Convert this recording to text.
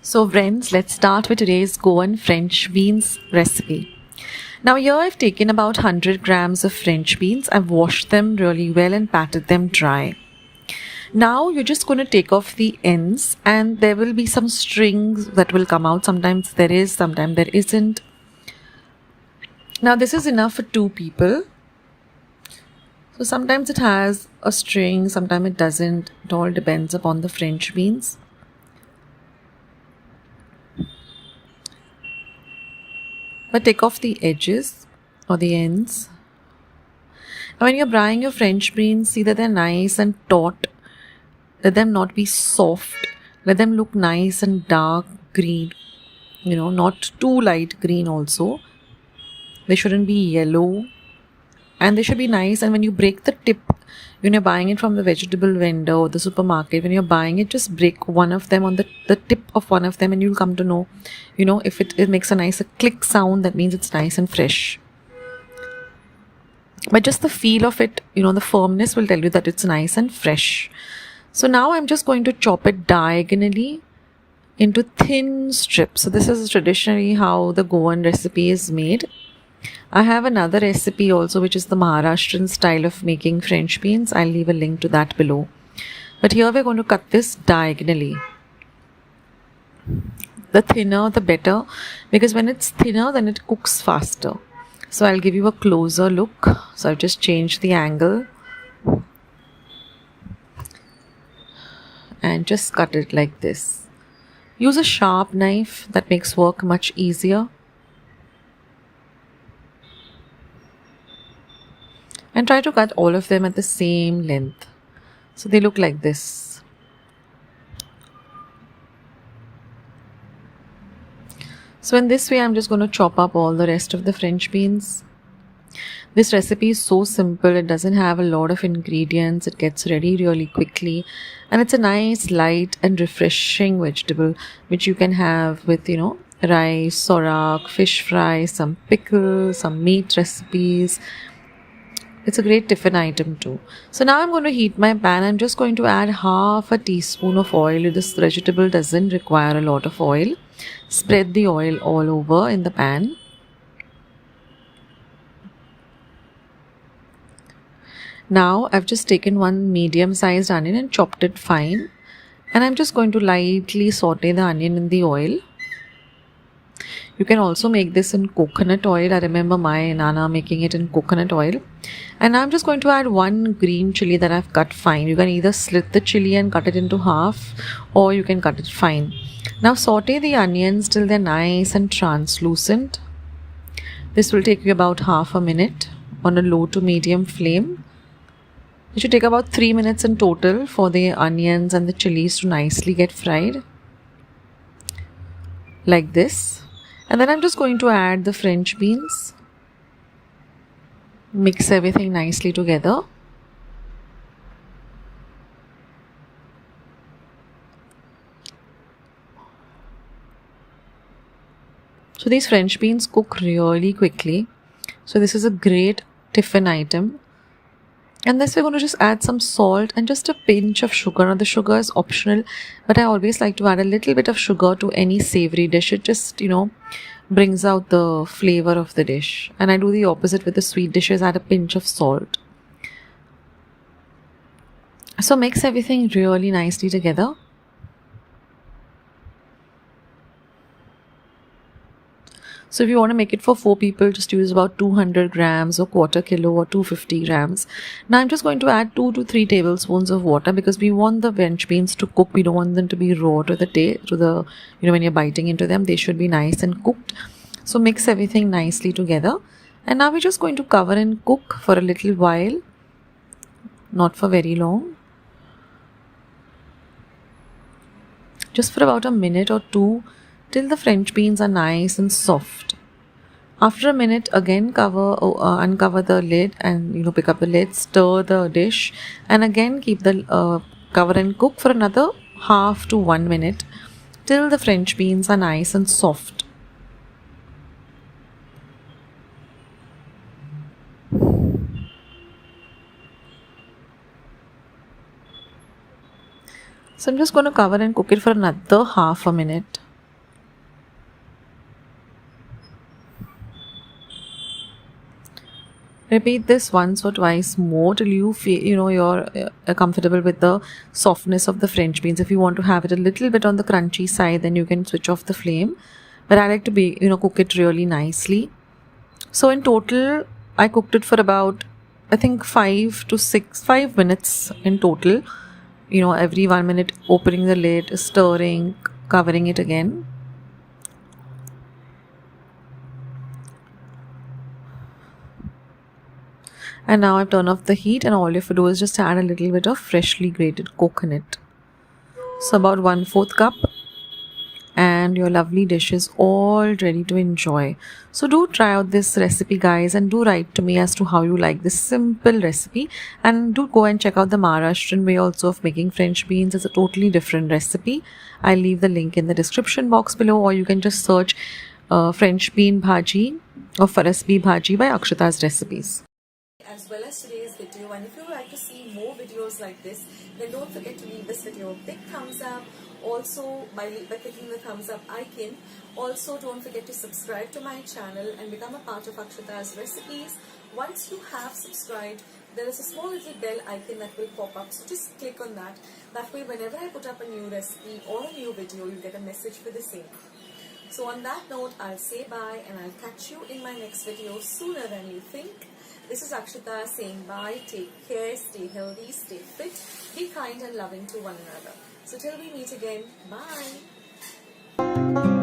So friends, let's start with today's Goan French Beans recipe. Now here I've taken about 100 grams of French beans. I've washed them really well and patted them dry. Now you're just going to take off the ends and there will be some strings that will come out. Sometimes there is, sometimes there isn't. Now this is enough for 2 people. So sometimes it has a string, sometimes it doesn't. It all depends upon the French beans. But take off the edges or the ends. Now when you're frying your French beans, see that they're nice and taut. Let them not be soft. Let them look nice and dark green. Not too light green also. They shouldn't be yellow. And they should be nice. And when you break the tip, when you're buying it from the vegetable vendor or the supermarket, when you're buying it, just break one of them on the tip of one of them and you'll come to know, if it makes a nice click sound, that means it's nice and fresh. But just the feel of it, the firmness will tell you that it's nice and fresh. So now I'm just going to chop it diagonally into thin strips. So this is traditionally how the Goan recipe is made. I have another recipe also, which is the Maharashtrian style of making French beans. I'll leave a link to that below. But here we're going to cut this diagonally. The thinner, the better, because when it's thinner, then it cooks faster. So I'll give you a closer look. So I've just changed the angle. And just cut it like this. Use a sharp knife, that makes work much easier. And try to cut all of them at the same length. So they look like this. So in this way, I'm just going to chop up all the rest of the French beans. This recipe is so simple. It doesn't have a lot of ingredients. It gets ready really quickly. And it's a nice, light and refreshing vegetable, which you can have with, rice, sorak, fish fry, some pickle, some meat recipes. It's a great tiffin item too. So now I'm going to heat my pan. I'm just going to add half a teaspoon of oil. This vegetable doesn't require a lot of oil. Spread the oil all over in the pan. Now I've just taken one medium-sized onion and chopped it fine. And I'm just going to lightly saute the onion in the oil. You can also make this in coconut oil. I remember my nana making it in coconut oil. And now I'm just going to add one green chili that I've cut fine. You can either slit the chili and cut it into half, or you can cut it fine. Now saute the onions till they're nice and translucent. This will take you about half a minute on a low to medium flame. It should take about 3 minutes in total for the onions and the chilies to nicely get fried. Like this. And then I'm just going to add the French beans. Mix everything nicely together. So these French beans cook really quickly. So this is a great tiffin item. And this we're going to just add some salt and just a pinch of sugar. Now the sugar is optional, but I always like to add a little bit of sugar to any savory dish. It just, brings out the flavor of the dish. And I do the opposite with the sweet dishes, add a pinch of salt. So mix everything really nicely together. So if you want to make it for 4 people, just use about 200 grams or quarter kilo or 250 grams. Now I'm just going to add 2 to 3 tablespoons of water because we want the French beans to cook. We don't want them to be raw to the when you're biting into them, they should be nice and cooked. So mix everything nicely together. And now we're just going to cover and cook for a little while. Not for very long. Just for about a minute or 2. Till the French beans are nice and soft. After a minute, again uncover the lid and pick up the lid, stir the dish, and again keep the cover and cook for another half to 1 minute till the French beans are nice and soft. So I'm just going to cover and cook it for another half a minute. Repeat this once or twice more till you feel, you're comfortable with the softness of the French beans. If you want to have it a little bit on the crunchy side, then you can switch off the flame. But I like to cook it really nicely. So in total, I cooked it for about, I think 5 minutes in total. Every 1 minute, opening the lid, stirring, covering it again. And now I've turned off the heat, and all you have to do is just add a little bit of freshly grated coconut. So about 1/4 cup, and your lovely dish is all ready to enjoy. So do try out this recipe, guys, and do write to me as to how you like this simple recipe. And do go and check out the Maharashtrian way also of making French beans. It's a totally different recipe. I'll leave the link in the description box below, or you can just search French bean bhaji or farasbi bhaji by Akshita's recipes. As well as today's video, and if you would like to see more videos like this, then don't forget to leave this video a big thumbs up. Also, by clicking the thumbs up icon. Also, don't forget to subscribe to my channel and become a part of Akshita's recipes. Once you have subscribed, there is a small little bell icon that will pop up, so just click on that. That way, whenever I put up a new recipe or a new video, you get a message for the same. So on that note, I'll say bye, and I'll catch you in my next video sooner than you think. This is Akshita saying bye, take care, stay healthy, stay fit, be kind and loving to one another. So till we meet again, bye.